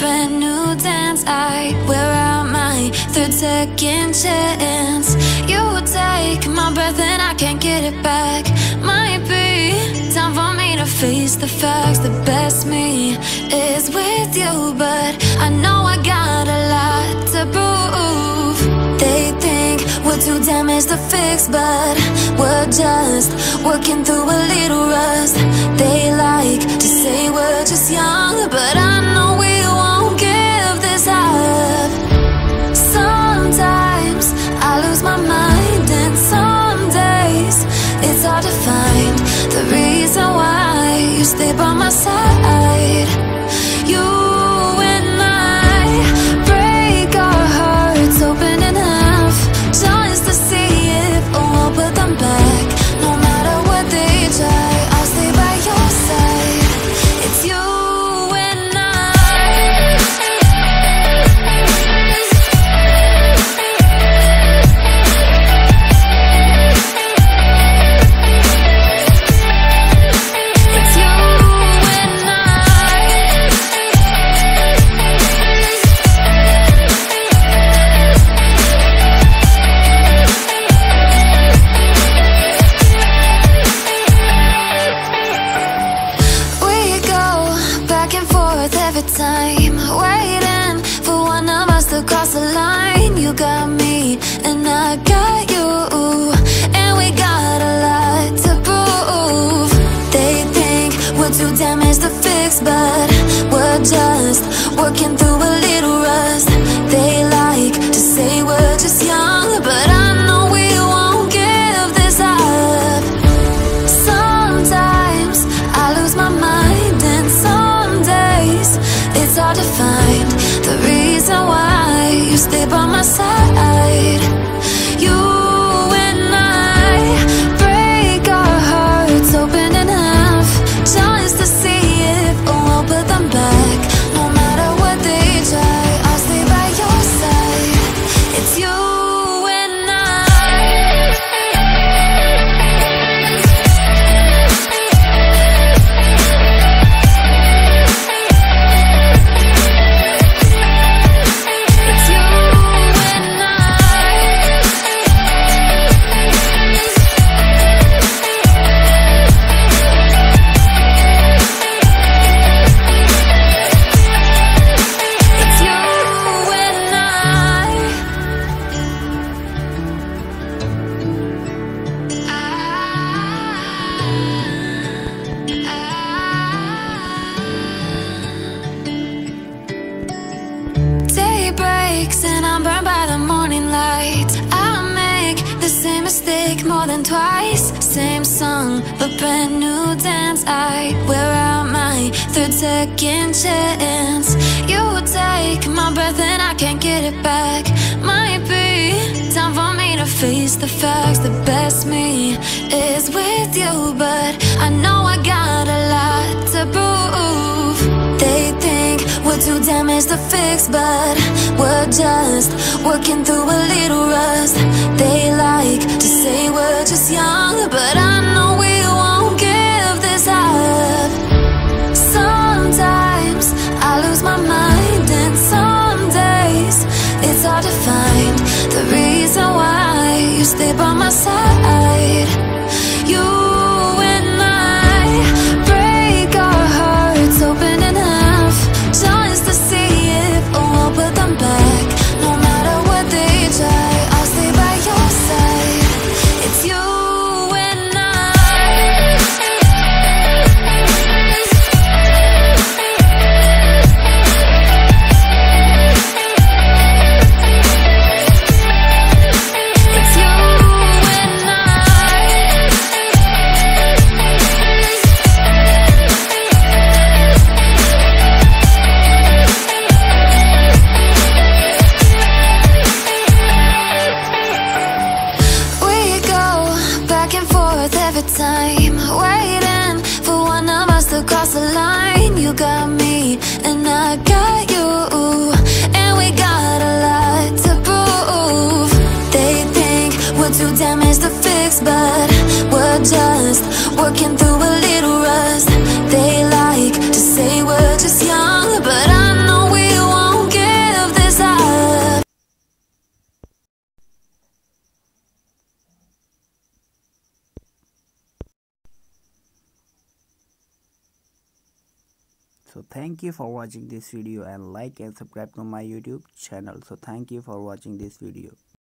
brand new dance. I wear out my third second chance. You take my breath and I can't get it back. Might be time for me to face the facts. The best me is with you, but I know I got a lot to prove. They think we're too damaged to fix, but we're just working through a little rust. They like to say we're just young, but I know we won't give this up. Sometimes I lose my mind, and some days it's hard to find the reason why you stay by my side. You and I break our hearts open in half, just to see if we'll put them back. No matter what they try, I'll stay by your side. It's you and I. It's you and I. We go back and forth every time, waiting for one of us to cross the line. You got me and I got you, and we got a lot to prove. They think we're too damaged to fix, but we're just working through a little rust. They like to say we're just young, but I know we won't give this up. Sometimes I lose my mind, and some days it's hard to find the reason why you stay by my side. You and I break our hearts open in half, just to see if we'll put them back. No matter what they try, I'll stay by your side. It's you and I. It's you and I. It's you and Day breaks and I'm burned by the morning light. I make the same mistake more than twice. Same song, but brand new dance. I wear out my third second chance. You take my breath and I can't get it back. Might be time for me to face the facts. The best me is with you, but I know I got a lot to prove. They think we're too damaged to fix, but we're just working through a little rust. They like to say we're just young, but I know we won't give this up. Sometimes I lose my mind, and some days it's hard to find the reason why you stay by my side. You and I break our hearts open in half, just to see if we'll put them back. No matter what they try, I'll stay by your side. It's you and I. It's you and We go back and forth every time, waiting for one of us to cross the line. You got me and I got you, and we got a lot to prove. They think we're too damaged to fix, but we're just working through a little rust. They like to say we're just young, but I know we So thank you for watching this video, and like and subscribe to my YouTube channel. So thank you for watching this video.